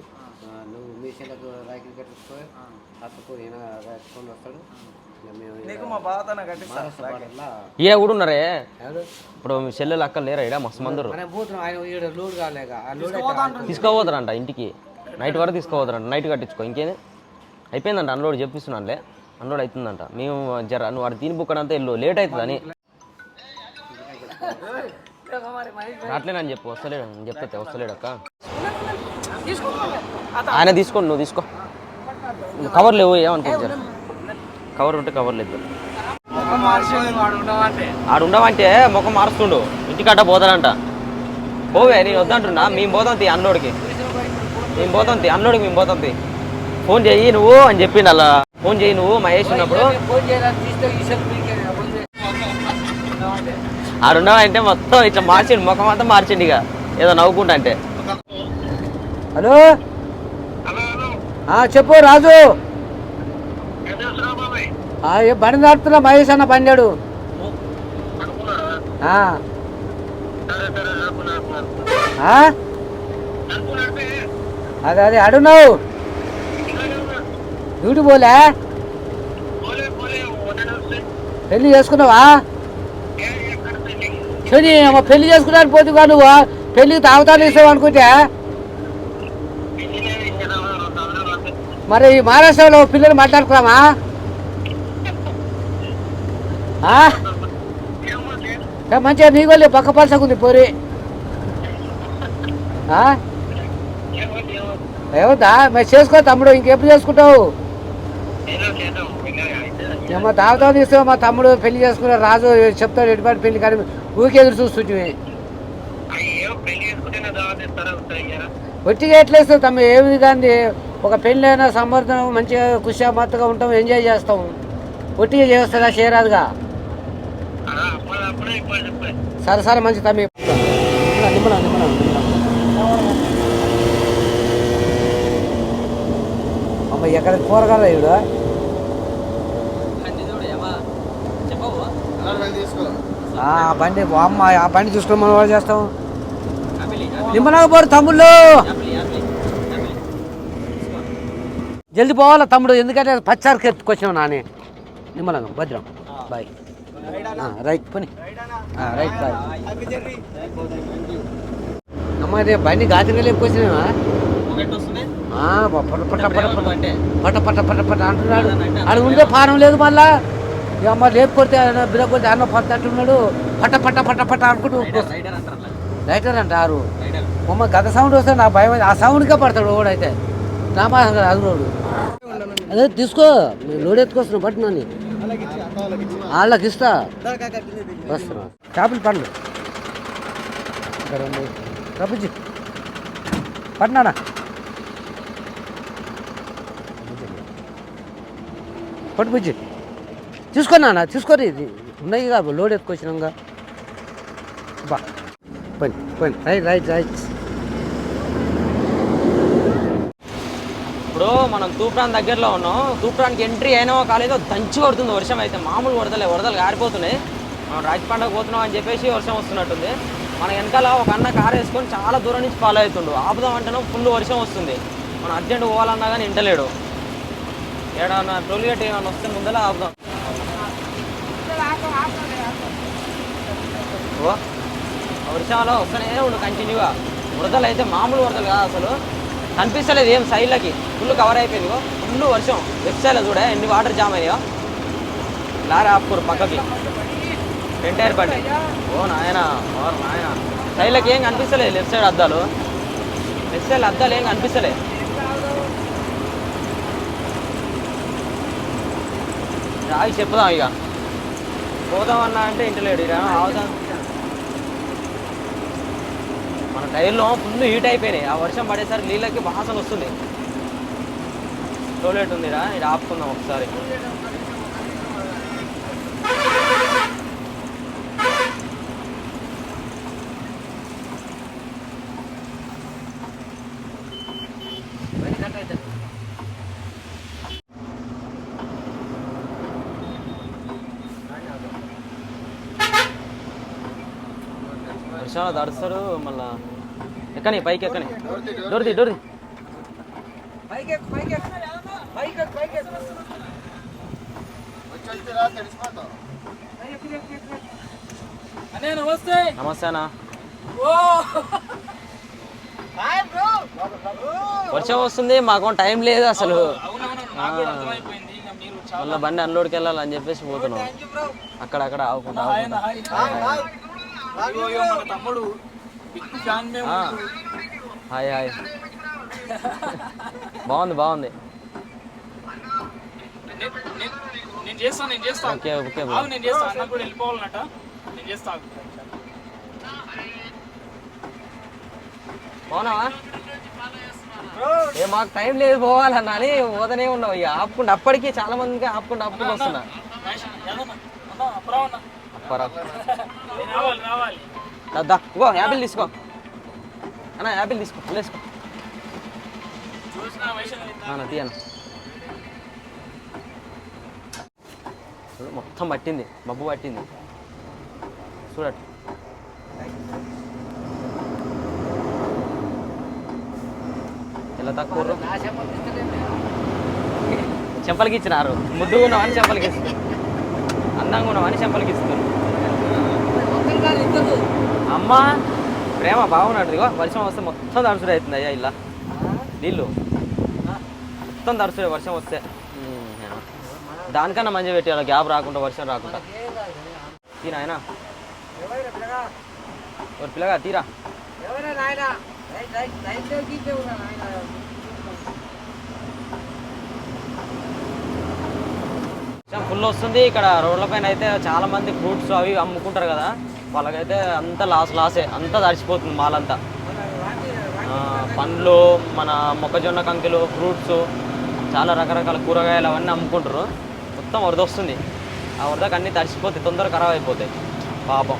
నువ్వు మీషన్లకు రాఖీ కట్టించుకో, అక్కకు నేను కట్టుకొని వస్తాడు. ఏ కూడా ఉన్నారే ఇప్పుడు చెల్లెలు అక్కలు లేరా? ఇక్కడ మస్తు మందురు తీసుకోపోతారంట ఇంటికి. నైట్ వరకు తీసుకోపోతారంట. నైట్ కట్టించుకో. ఇంకేది అయిపోయిందంట. అన్లోడ్ చెప్పిస్తున్నానులే, అన్లోడ్ అవుతుందంట. మేము నువ్వు వాడు దీని బుక్ అంతా వెళ్ళు, లేట్ అవుతుందని రాట్లేనని చెప్పు. వస్తలేడు అని చెప్తే వస్తలేడు అక్క. ఆయన తీసుకోండి, నువ్వు తీసుకో. కవర్ లేవు ఏమనుకుంటా. కవర్ ఉంటే కవర్ లేదు. ఆడు ఉండమంటే ముఖం మారుస్తుండు. ఇంటికట్ట పోతాడంట. పోవే, నేను వద్దంటున్నా. మేము పోతాం తీ అన్లోడ్కి, మేము పోతాం తీ. ఫోన్ చెయ్యి నువ్వు అని చెప్పిండు. అలా ఫోన్ చెయ్యి నువ్వు మహేష్ ఉన్నప్పుడు. ఆడున్నావంటే మొత్తం ఇట్లా మార్చిండు, ముఖం అంతా మార్చిండు. ఇక ఏదో నవ్వుకుంటా అంటే. హలో చెప్పు రాజు. బండి నడుపుతున్నా, మహేష్ అన్న బండాడు. ఆ. ఆ? అదే అదే అడున్నావు డ్యూటీ పోలే పెళ్లి చేసుకున్నావా శని అమ్మ పెళ్లి చేసుకున్నాను పోతుగా నువ్వు పెళ్లికి తాగుతాను ఇస్తావు అనుకుంటే మరి ఈ మహారాష్ట్రలో పిల్లలు మాట్లాడుకున్నామా మంచిగా నీ వాళ్ళు పక్క పలసకుంది పోరి ఏమవుతా మరి చేసుకో తమ్ముడు ఇంకెప్పుడు చేసుకుంటావు ఏమో తాగుతావు తీస్తావు మా తమ్ముడు పెళ్లి చేసుకున్నాడు రాజు చెప్తాడు ఎటువంటి పెళ్లి కానీ ఊరికి ఎదురు చూస్తుంటే ఒట్టిగా ఎట్లా ఇస్తావు తమ్ముడు ఏమి కానీ ఒక పెళ్ళి అయినా సంవర్ధనం మంచిగా కుషామత్తగా ఉంటాం ఎంజాయ్ చేస్తాం ఒట్టిగా చేస్తుందా చేయరాదుగా సరే సరే మంచి తమ్మి అమ్మ ఎక్కడికి పోరగలరా ఇవిడ బండి అమ్మ ఆ బండి చూసుకొని మనం వాళ్ళు చేస్తాం నిమ్మలాగా పోరు తమ్ముళ్ళు జల్దీ పోవాలా తమ్ముడు ఎందుకంటే పచ్చారికి ఎత్తుకొచ్చాం నాని నిమ్మలంగా భద్రం బాయ్ రైట్ పని రైట్ బాయ్ అమ్మ రే బండి గాతిగా ఎప్పుకొచ్చినా పట్ట పట్ట పట్ట పట్ట అంటున్నాడు అది ఉండే పానం లేదు మళ్ళా అమ్మ లేపు కొడితే బిర కొడితే అన్న పట్ట అంటున్నాడు పట్ట పట్ట పట్ట పట్ట అనుకుంటూ లైటర్ అంటారు అమ్మ గత సౌండ్ వస్తే నా భయం ఆ సౌండ్కే పడతాడు ఓడైతే రామా అది రోడ్డు అదే తీసుకో లోడ్ ఎత్తుకొస్తున్నావు బట్ నన్ను వాళ్ళకి ఇస్తా వస్తున్నా చేపలు పండ్లు రబ్బుజీ పట్నానా పట్టు బుజ్జి తీసుకున్నా తీసుకొని ఉన్నాయి కాదు లోడ్ ఎత్తుకొచ్చినాక బా పని పని రైట్ రైట్ రైట్ ఇప్పుడు మనం తూప్రాన్ దగ్గరలో ఉన్నాం తూప్రాన్కి ఎంట్రీ అయినా కాలేదో దంచి కొడుతుంది వర్షం అయితే మామూలు వరదలు గారిపోతున్నాయి మనం రాఖీ పండుగ పోతున్నాం అని చెప్పేసి వర్షం వస్తున్నట్టుంది మన వెనకాల ఒక అన్న కారు వేసుకొని చాలా దూరం నుంచి ఫాలో అవుతుండు ఆపుదాం అంటేనే ఫుల్ వర్షం వస్తుంది మనం అర్జెంట్ పోవాలన్నా కానీ ఇంటలేడు ఏడన్నా టోల్గేట్ ఏమన్నా వస్తే ముందర ఆపుదాం వర్షాలు వస్తూనే ఉండు కంటిన్యూగా వరదలు అయితే మామూలు వరదలు కాదు అసలు కనిపిస్తలేదు ఏం సైడ్లకి ఫుల్ కవర్ అయిపోయింది ఫుల్ వర్షం లెఫ్ట్ సైడ్లో చూడ ఎన్ని వాటర్ జామ్ అయ్యాయో లారీ ఆపుకోరు పక్కకి ఎంటైర్ బండి ఓ నాయన నాయన సైడ్లకి ఏం కనిపిస్తలేదు లెఫ్ట్ సైడ్ అద్దాలు లెఫ్ట్ సైడ్ అద్దాలు ఏం కనిపిస్తలేదు రాగి చెప్పుదాం ఇక పోదామన్నా అంటే ఇంటలేడు ఇక ఆవుదాం మన టైర్లో ఫుల్ హీట్ అయిపోయినాయి ఆ వర్షం పడేసరికి నీళ్ళకి వాసన వస్తుంది టోయిలెట్ ఉందిరా ఇది ఆపుకుందాం ఒకసారి వర్షాలు దడుస్తారు మళ్ళా ఎక్కని పైకి ఎక్కని డోర్ది నమస్తే అన్న వర్షం వస్తుంది మాకు టైం లేదు అసలు మళ్ళీ బండి అన్లోడ్కి వెళ్ళాలని చెప్పేసి పోతున్నాం అక్కడక్కడ ఆవుకుంటా హాయ్ హాయ్ బాగుంది ఓకే ఓకే పోనావా ఏ మాకు టైం లేదు పోవాలన్నా అని పోతనే ఉన్నావు ఇక ఆపుకుంటూ అప్పటికి చాలా మందికి ఆపుకుంటూ వస్తున్నా అప్పారా యాపిల్ తీసుకో అన్న యాపిల్ తీసుకో వేసుకో తీయన్న మొత్తం పట్టింది మబ్బు పట్టింది చూడట్టు ఇలా తక్కువ చెంపలకి ఇచ్చినారు. ముద్దుగా ఉన్నామని చెంపలకి ఇస్తారు, అందంగా ఉన్నామని చెంపలకి ఇస్తారు. అమ్మ ప్రేమ బాగున్నాడు. ఇగో వర్షం వస్తే మొత్తం తడుసుడు అవుతుంది అయ్యా. ఇలా నీళ్ళు మొత్తం తడుసుడే వర్షం వస్తే. దానికన్నా మంచిగా పెట్టాలి, గ్యాప్ రాకుండా, వర్షం రాకుండా. తీరా ఆయన ఒక పిల్లగా తీరా. ఫుల్ వస్తుంది. ఇక్కడ రోడ్ల పైన అయితే చాలా మంది ఫ్రూట్స్ అవి అమ్ముకుంటారు కదా, వాళ్ళకైతే అంత లాసే, అంతా తడిచిపోతుంది మాలంతా. పండ్లు, మన మొక్కజొన్న కంకులు, ఫ్రూట్స్, చాలా రకరకాల కూరగాయలు అవన్నీ అమ్ముకుంటారు. మొత్తం వరద వస్తుంది. ఆ వరదకు అన్నీ తడిచిపోతాయి, తొందరగా ఖరాబ్ అయిపోతాయి. పాపం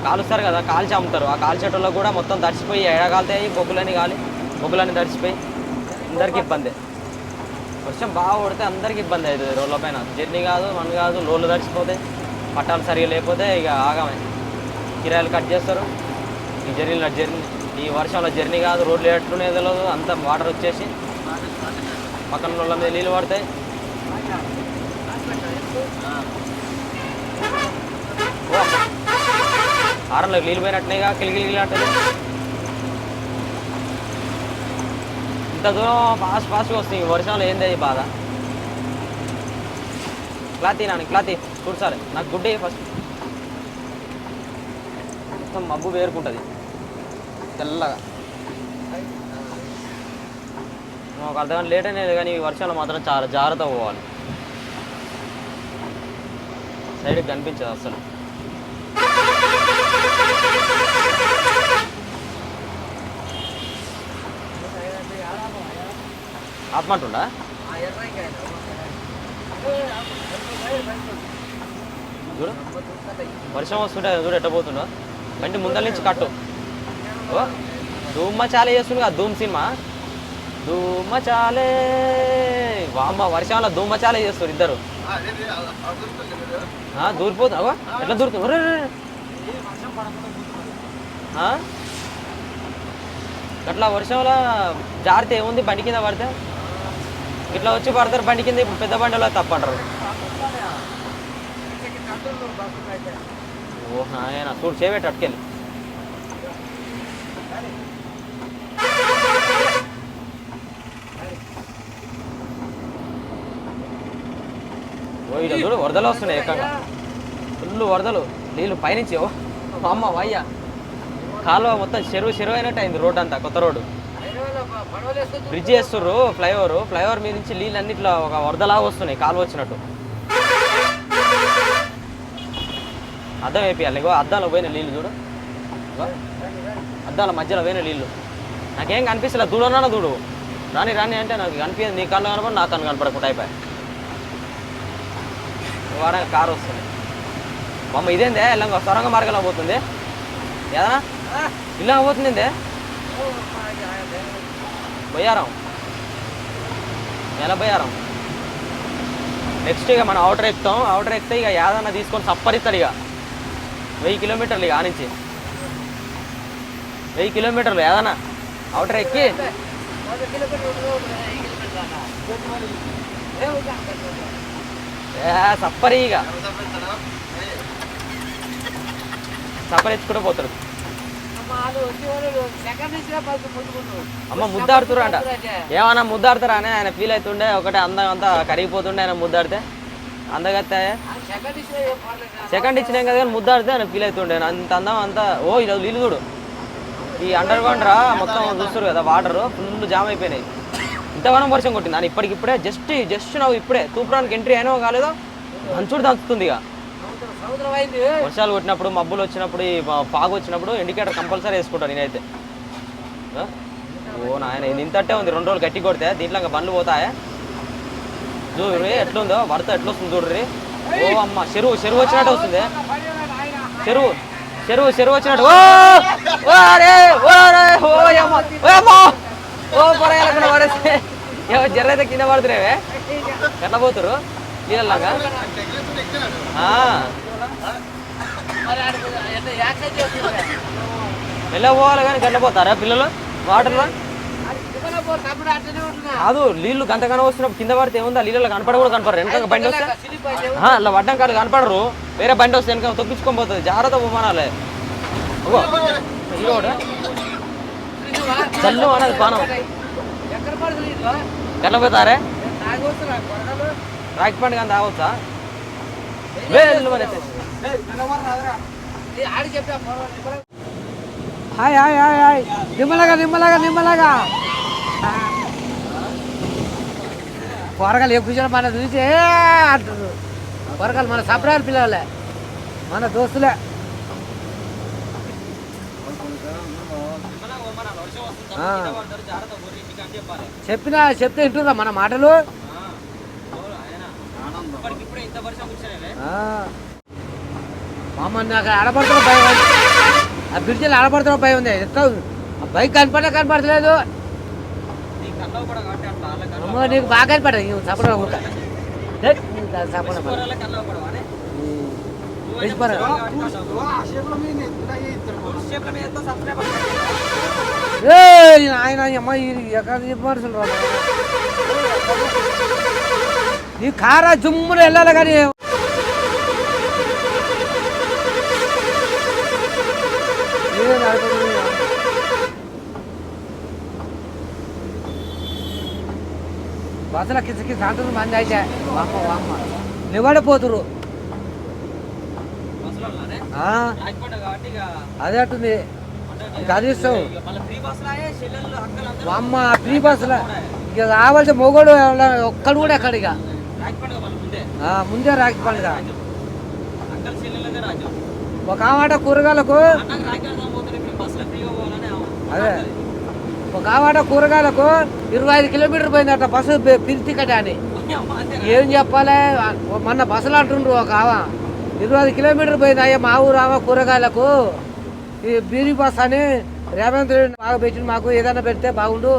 కాలుస్తారు కదా, కాల్చి అమ్ముతారు. ఆ కాల్చేటల్లో కూడా మొత్తం తడిచిపోయి ఎడగాలుతాయి, బొగ్గులని తడిచిపోయి అందరికీ ఇబ్బంది. వర్షం బాగా కొడితే అందరికీ ఇబ్బంది అవుతుంది. రోడ్ల పైన జర్నీ కాదు, మన కాదు, లోళ్ళు తడిచిపోతాయి. పట్టాలు సరిగా లేకపోతే ఇక ఆగమే, కిరాయిలు కట్ చేస్తారు. ఈ వర్షంలో జర్నీ కాదు, రోడ్లు ఎట్లునే తెలియదు, అంత వాటర్ వచ్చేసి పక్కన రోడ్ల మీద నీళ్ళు పడతాయి. ఆరంలోకి నీళ్ళు పోయినట్టునేగా కిలిగిలిగిలి అంటుంది. ఇంత దూరం ఫాస్ట్గా వస్తుంది. వర్షంలో ఏంది అది బాధ. క్లాతీ చూడాలి. నాకు గుడ్డే ఫస్ట్ మొత్తం మబ్బు వేరుకుంటుంది తెల్లగా. ఒక అర్ధగంట లేట్ అనేది కానీ ఈ వర్షంలో మాత్రం చాలా జాగ్రత్తగా పోవాలి. సైడ్కి కనిపించదు అసలు. ఆత్మంటుండా చూడు, వర్షం వస్తుంటే చూడు ఎట్ట పోతుండో. బండి ముందర నుంచి కట్టు. ఓ ధూమ్ మచాలే చేస్తుంది కదా, ధూమ్ సినిమా. ధూమ్ మచాలే, వామ్మ వర్షంలో ధూమ్ మచాలే చేస్తారు ఇద్దరు. దూరిపోతుంది. అవో ఎట్లా దూరుతుంది. అట్లా వర్షంలో జారితే ఏముంది, బండి కింద పడితే ఇట్లా వచ్చి పడతారు బండి కింద. ఇప్పుడు పెద్ద బండిలో తప్పంటారు. ఓహ్ ఆయన చూడు చేపెట్టి అట్టుకెళ్ళి. ఓ ఇట్లా చూడు వరదలు వస్తున్నాయి ఏకంగా, ఫుల్ వరదలు. నీళ్ళు పైనుంచి. ఓ అమ్మ వాయ్యా, కాలువ మొత్తం చెరువు అయినట్టు అయింది. రోడ్ అంతా కొత్త రోడ్డు, బ్రిడ్జ్ చేస్తుర్రు, ఫ్లైఓవర్ మీద నుంచి నీళ్ళు అన్నిట్లో ఒక వరదలాగా వస్తున్నాయి, కాలువ వచ్చినట్టు. అద్దం వేపియాలి. ఇగో అద్దాలో పోయిన నీళ్ళు చూడు, అద్దాల మధ్యలో పోయిన నీళ్ళు. నాకేం కనిపిస్తలే, దూడన్నా దూడు. రాని అంటే నాకు కనిపించదు. నీ కళ్ళు కనపడి నా కన్ను కనపడకుండా అయిపోయి వారానికి కారు వస్తుంది. అమ్మ ఇదేందే ఇలా సొరంగ మార్గంలో పోతుంది. ఏదన్నా ఇలా పోతుంది. బొయ్యారం బొయ్యారం. నెక్స్ట్ ఇక మనం అవుటర్ ఎక్కుతాం. అవుటర్ ఎక్కితే ఇక ఏదన్నా తీసుకొని సప్పరిస్తాడు. ఇక 1000 కిలోమీటర్లు ఇక నుంచి 1000 కిలోమీటర్లు ఏదన్నా అవుటర్ ఎక్కి సప్పరి ఇక సప్పరెచ్చుకుంటూ పోతారు. అమ్మ ముద్దాడుతురు అంట. ఏమన్నా ముద్దాడతారా అని ఆయన ఫీల్ అవుతుండే. ఒకటే అందం అంతా కరిగిపోతుండే ఆయన ముద్దాడితే. అందగత్తే సెకండ్ ఇచ్చినాం కదా, కానీ ముద్దాడితే ఆయన ఫీల్ అవుతుండే. అంత అందం అంతా. ఓ ఈరోజు నీళ్ళు చూడు, ఈ అండర్ గ్రౌండ్ రా మొత్తం చూస్తారు కదా, వాటర్ ఫుల్ జామ్ అయిపోయినాయి. ఇంతగానో వర్షం కొట్టింది. అని ఇప్పటికిప్పుడే జస్ట్ నువ్వు ఇప్పుడే తూప్రానికి ఎంట్రీ అయినా కాలేదో దంచుడు దంచుతుంది. ఇక వర్షాలు కొట్టినప్పుడు, మబ్బులు వచ్చినప్పుడు, ఈ పాగు వచ్చినప్పుడు ఇండికేటర్ కంపల్సరీ వేసుకుంటాను నేనైతే. ఓ నాయన ఇది ఇంతట్టే ఉంది. 2 రోజులు గట్టి కొడితే దీంట్లో ఇంకా బండ్లు పోతాయా చూడ్రి. ఎట్లుందో వరద ఎట్లొస్తుంది చూడ్రి. ఓ అమ్మ చెరువు వచ్చినట్టు వస్తుంది. చెరువు వచ్చినట్టు. ఓ పొరగాలకుండా పడేస్తే జర్రైతే కింద పడుతురేవే. ఎట్లా పోతురు నీళ్ళలాగా. మెల్ల పోవాలి కానీ గట్ల పోతారా పిల్లలు వాటర్లో? కాదు నీళ్ళు గంతగానో వస్తున్నప్పుడు కింద పడితే ఏముంది ఆ నీళ్ళలో కనపడ కూడా కనపడరు వెనక బండి వస్తే అలా వడ్డం కాదు కనపడరు వేరే బండి వస్తే వెనక తొక్కించుకొని పోతుంది జాగ్రత్త పోమానాలే చల్లు అన్నది పానం ఎట్లా పోతారే రాకి పండుగ అంత తాగొచ్చా హాయ్ హాయ్ హాయ్ హాయ్ నిమ్మలాగా పొరగాలు ఏ కూర్చొని మన చూసి అంటారు పొరగాలు మన సపరాలు పిల్లలే మన దోస్తులే చెప్తే వింటురా మన మాటలు మామూలు అక్కడ ఆడపడుతున్న భయం ఆ బ్రిడ్జిలో ఆడపడుతున్న భయం ఉంది ఎంత బైక్ కనపడలేదు నీకు బాగా కనపడదు చప్పడం ఆయన అమ్మాయి ఎక్కడ చెప్పాల్సిన నీ కారా జుమ్ములు వెళ్ళాలి కానీ బస్సుల కిందకి సాంతుంది మంది అయితే వామ్మ నిలబడిపోతురు అదే అట్టుంది అది ఇస్తాం వామ్మ ఫ్రీ బస్సులో ఇక రావాల్సిన మొగోడు ఒక్కడు కూడా ఎక్కడ ఇక ముందే రాఖీ పండుగ ఒక ఆమాట కూరగాయలకు అదే ఒక ఆమాట కూరగాయలకు 25 కిలోమీటర్ పోయిందట బస్సు పిరితికట అని ఏం చెప్పాలి మొన్న బస్సులు అంటుండ్రు ఒక ఆవా 25 కిలోమీటర్ పోయింది అయ్యా మా ఊరు ఆవా కూరగాయలకు ఈ బీరీ బస్ అని రేవంత్ రెడ్డి బాగా పెట్టింది మాకు ఏదైనా పెడితే బాగుండు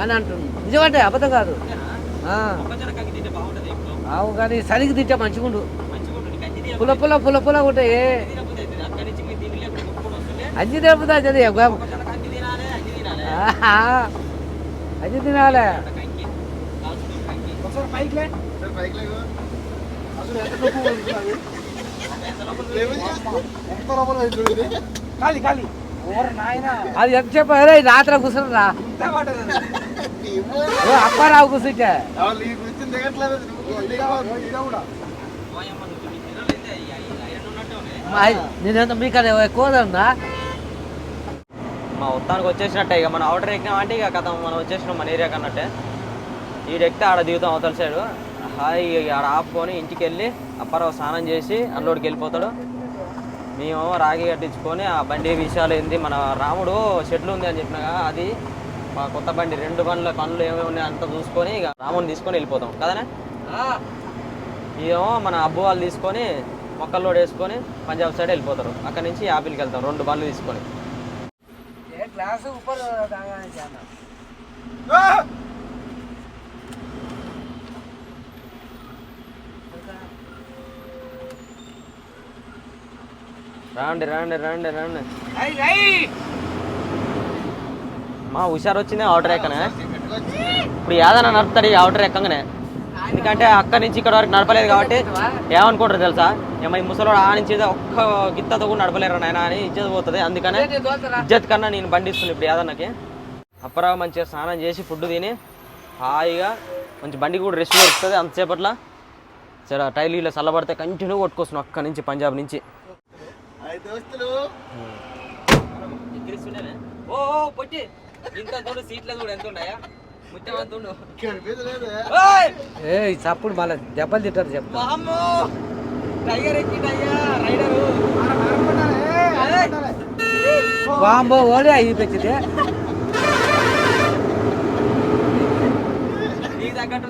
అని అంటుండు నిజమంటే అబద్ధం కాదు అవు కానీ సరిగ్గా తింటే మంచిగుండు పుల్ల ఉంటాయి అన్ని తెప్పుతా చది అన్ని తినాలే అది ఎంత చెప్పారు రాత్రి కూర్చున్నారా అప్పారావు కూర్చుంటే నేనంత మీకు అది ఎక్కువదన్నా మా మొత్తానికి వచ్చేసినట్టే ఇక మనం అవుటర్ ఎక్కినామంటే ఇక కథ మనం వచ్చేసినాం మన ఏరియాకి అన్నట్టే ఈడెక్కితే ఆడ దిగుతాం అవతల సైడు హాయి ఆడ ఆపుకొని ఇంటికి వెళ్ళి అప్పారావు స్నానం చేసి అందులోకి వెళ్ళిపోతాడు మేము రాగి కట్టించుకొని ఆ బండి విషయాలు ఏంది మన రాముడు షెడ్లు ఉంది అని చెప్పినాగా అది మా కొత్త బండి 2 బండ్ల పనులు ఏమేమి ఉన్నాయి అంతా చూసుకొని ఇక రాముని తీసుకొని వెళ్ళిపోతాం కదనే ఇదేమో మన అబ్బు వాళ్ళు తీసుకొని మొక్కల్లోడ్ వేసుకొని పంజాబ్ సైడ్ వెళ్ళిపోతారు అక్కడి నుంచి యాపిల్కి వెళ్తాం 2 బండ్లు తీసుకొని రండి మా హుషారు వచ్చింది అవుటర్ ఎక్కనే ఇప్పుడు ఏదైనా నడుపుతాడు ఈ అవుటర్ ఎక్కగానే ఎందుకంటే అక్కడి నుంచి ఇక్కడ వరకు నడపలేదు కాబట్టి ఏమనుకుంటారు తెలుసా ఏమో ఈ ముసలోడు ఆ నుంచి ఒక్క గిత్తతో కూడా నడపలేరు నాయన అని ఇజ్జత్ పోతుంది అందుకనే ఇజ్జత్ కన్నా నేను బండి ఇస్తున్నాను ఇప్పుడు ఏదన్నాకి అప్పరావు మంచిగా స్నానం చేసి ఫుడ్ తిని హాయిగా మంచి బండి కూడా రెస్ట్ దొరుకుతుంది అంతసేపట్ల సరే టైర్లు ఇలా చల్లబడితే కంటిన్యూ కొట్టుకొస్తున్నాం అక్కడి నుంచి పంజాబ్ నుంచి ఓ పొట్టి ఇంత సీట్ల కూడా ఎంత ఉన్నాయా చప్పుడు మళ్ళీ దెబ్బలు తింటారు చెప్తా బాంబో ఓడే అయ్యి పెంచితే నీకు తగ్గట్టు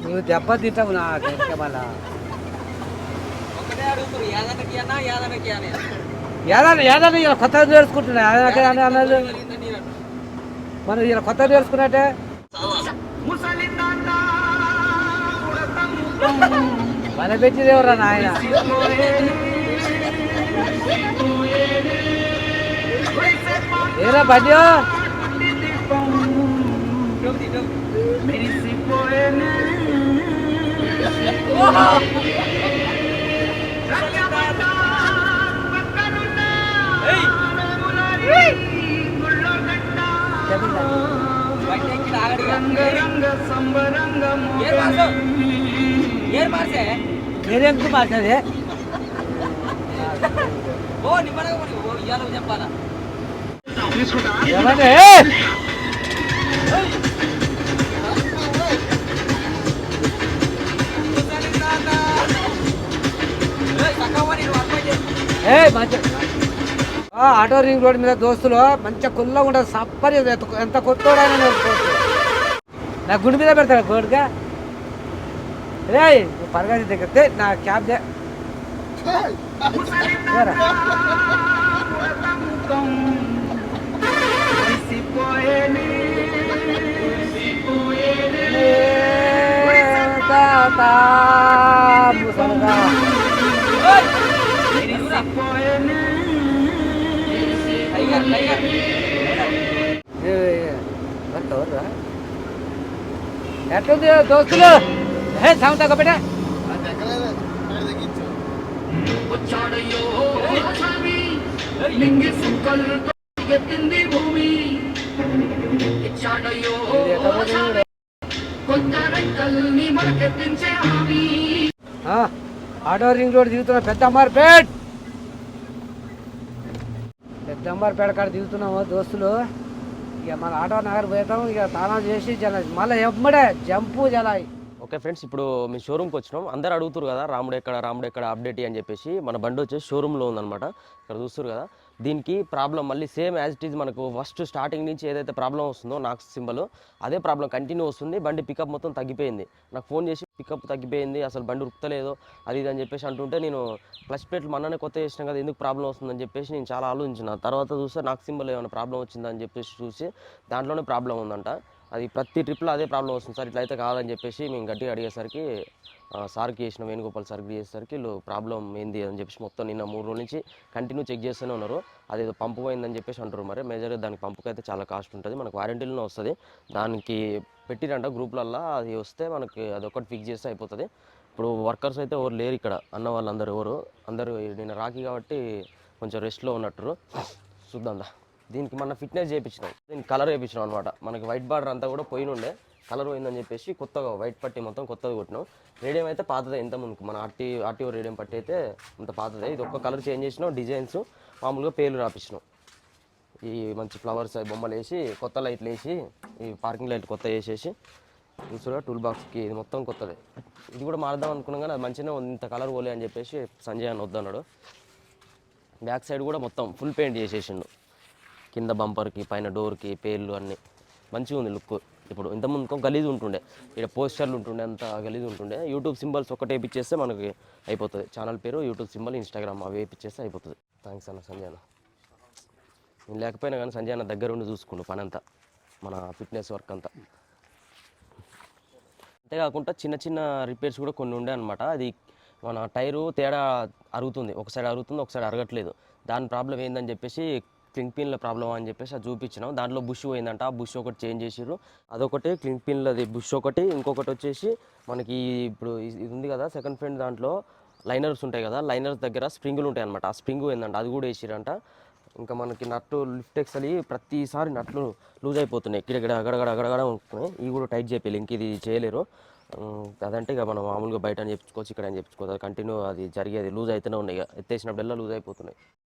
నువ్వు దెబ్బ తింటావు నా మళ్ళా ఏదన్నా ఇలా కొత్తగా నేర్చుకుంటున్నా అన్నది మనం ఇలా కొత్తగా నేర్చుకున్నట్టే మన పెట్టింది ఎవరా నాయన ఏరా బండి నేనెందుకు మాట్లాడే చెప్పాలా ఏమన్నా ఆటో రింగ్ రోడ్ మీద దోస్తులు మంచిగా కుల్లగా ఉంటుంది సప్పరి ఎంత కొత్తోడైనా నేర్చుకోవచ్చు నా గుండె మీద పెడతాడు కోడిగా రే పరగాది దగ్గర నా క్యాబ్ దే ఎట్లుంది దోస్తులు సౌండ్ తగ్గబెట్ట ఆటో రింగ్ రోడ్ దిగుతున్నా పెద్ద అమ్మారిపేట్ కాడ దిగుతున్నాము దోస్తులు ఇక మన ఆటో నగర్ పోతాం ఇక తానం చేసి జల మళ్ళీ ఎమ్మడే జంపు జలాయి ఓకే ఫ్రెండ్స్, ఇప్పుడు మీ షోరూమ్కి వచ్చినాం. అందరు అడుగుతారు కదా రాముడు ఎక్కడ అప్డేట్ అని చెప్పేసి. మన బండి వచ్చేసి షోరూంలో ఉందన్నమాట. ఇక్కడ చూస్తారు కదా, దీనికి ప్రాబ్లం మళ్ళీ సేమ్ యాజ్ ఇట్ ఈజ్ మనకు ఫస్ట్ స్టార్టింగ్ నుంచి ఏదైతే ప్రాబ్లం వస్తుందో నాక్స్ సింబల్ అదే ప్రాబ్లం కంటిన్యూ వస్తుంది. బండి పికప్ మొత్తం తగ్గిపోయింది. నాకు ఫోన్ చేసి పికప్ తగ్గిపోయింది, అసలు బండి ఉరుకుతలేదు అది ఇది అని చెప్పేసి అంటుంటే, నేను క్లచ్ ప్లేట్లు మొన్ననే కొత్త చేసినాం కదా, ఎందుకు ప్రాబ్లం వస్తుందని చెప్పేసి నేను చాలా ఆలోచించిన. తర్వాత చూస్తే నాక్స్ సింబల్ ఏమైనా ప్రాబ్లం వచ్చిందని చెప్పేసి చూసి దాంట్లోనే ప్రాబ్లం ఉందంట. అది ప్రతి ట్రిప్లో అదే ప్రాబ్లం వస్తుంది సార్, ఇట్లయితే కాదని చెప్పేసి మేము గట్టిగా అడిగేసరికి సార్కి చేసిన వేణుగోపాల్ సార్కి చేసేసరికి ప్రాబ్లం ఏంది అని చెప్పేసి మొత్తం నిన్న 3 రోజుల నుంచి కంటిన్యూ చెక్ చేస్తూనే ఉన్నారు. అదేదో పంపు పోయిందని చెప్పేసి అంటారు. మరి మేజర్గా దానికి పంపుకి అయితే చాలా కాస్ట్ ఉంటుంది, మనకు వారంటీలోనే వస్తుంది. దానికి పెట్టిరంట గ్రూప్లల్లో, అది వస్తే మనకి అదొకటి ఫిక్స్ చేస్తే అయిపోతుంది. ఇప్పుడు వర్కర్స్ అయితే ఎవరు లేరు ఇక్కడ, అన్న వాళ్ళందరూ అందరూ నిన్న రాకి కాబట్టి కొంచెం రెస్ట్లో ఉన్నట్టు. చూద్దాం. దీనికి మన ఫిట్నెస్ చేయించినాం, దీనికి కలర్ వేయించినాం అనమాట. మనకి వైట్ బార్డర్ అంతా కూడా పోయినుండే, కలర్ పోయిందని చెప్పేసి కొత్తగా వైట్ పట్టి మొత్తం కొత్తది కొట్టినాం. రేడియం అయితే పాతదే, ఇంత ముందుకు మన ఆర్టీఓ రేడియం పట్టి అయితే అంత పాతదే. ఇది ఒక్క కలర్ చేంజ్ చేసినాం, డిజైన్స్ మామూలుగా పేర్లు రాపించినాం. ఈ మంచి ఫ్లవర్స్ బొమ్మలు వేసి, కొత్త లైట్లు వేసి, ఈ పార్కింగ్ లైట్ కొత్త వేసేసి చూసుగా టూల్ బాక్స్కి ఇది మొత్తం కొత్తదే. ఇది కూడా మారుదాం అనుకున్నాం కానీ అది మంచిగా ఇంత కలర్ పోలే అని చెప్పేసి సంజయ్ అని వద్దన్నాడు. బ్యాక్ సైడ్ కూడా మొత్తం ఫుల్ పెయింట్ చేసేసిండు, కింద బంపర్కి పైన డోర్కి పేర్లు అన్నీ మంచిగా ఉంది లుక్. ఇప్పుడు ఇంతకుముందు గలీజ్ ఉంటుండే, ఇక్కడ పోస్టర్లు ఉంటుండే, అంత గలీజ్ ఉంటుండే. యూట్యూబ్ సింబల్స్ ఒకటి వేయించేస్తే మనకి అయిపోతుంది. ఛానల్ పేరు, యూట్యూబ్ సింబల్, ఇన్స్టాగ్రామ్ అవి వేయించేస్తే అయిపోతుంది. థ్యాంక్స్ అన్న సంజయ్ అన్న. నేను లేకపోయినా కానీ సంజయ్ అన్న దగ్గర ఉండి చూసుకుండు పని అంతా, మన ఫిట్నెస్ వర్క్ అంతా. అంతేకాకుండా చిన్న చిన్న రిపేర్స్ కూడా కొన్ని ఉండే అనమాట. అది మన టైరు తేడా అరుగుతుంది, ఒక సైడ్ అరుగుతుంది, ఒక సైడ్ అరగట్లేదు. దాని ప్రాబ్లం ఏందని చెప్పేసి క్లింక్ పిన్ల ప్రాబ్లం అని చెప్పేసి అది చూపించినాం. దాంట్లో బుష్ పోయిందంట, ఆ బుష్ ఒకటి చేంజ్ చేసిర్రు. అదొకటి క్లింక్ పిన్లది బుష్ ఒకటి. ఇంకొకటి వచ్చేసి మనకి ఇప్పుడు ఇది ఉంది కదా సెకండ్ ఫ్రంట్, దాంట్లో లైనర్స్ ఉంటాయి కదా, లైనర్స్ దగ్గర స్ప్రింగులు ఉంటాయి అనమాట. ఆ స్ప్రింగ్ పోయిందంట, అది కూడా వేసిరంట. ఇంకా మనకి నట్టు లిఫ్ట్ ఎక్సలి ప్రతిసారి నట్లు లూజ్ అయిపోతున్నాయి, ఇక్కడ అగడగడ ఉంటున్నాయి. ఇవి కూడా టైట్ చేయాలి, ఇంక ఇది చేయలేరు. అదంటే ఇక మనం మామూలుగా బయట అని చెప్పుకోవచ్చు, ఇక్కడ అని చెప్పుకోవచ్చు. కంటిన్యూ అది జరిగేది లూజ్ అయితేనే ఉన్నాయి, ఇక ఎత్తేసినప్పుడల్లా లూజ్ అయిపోతున్నాయి.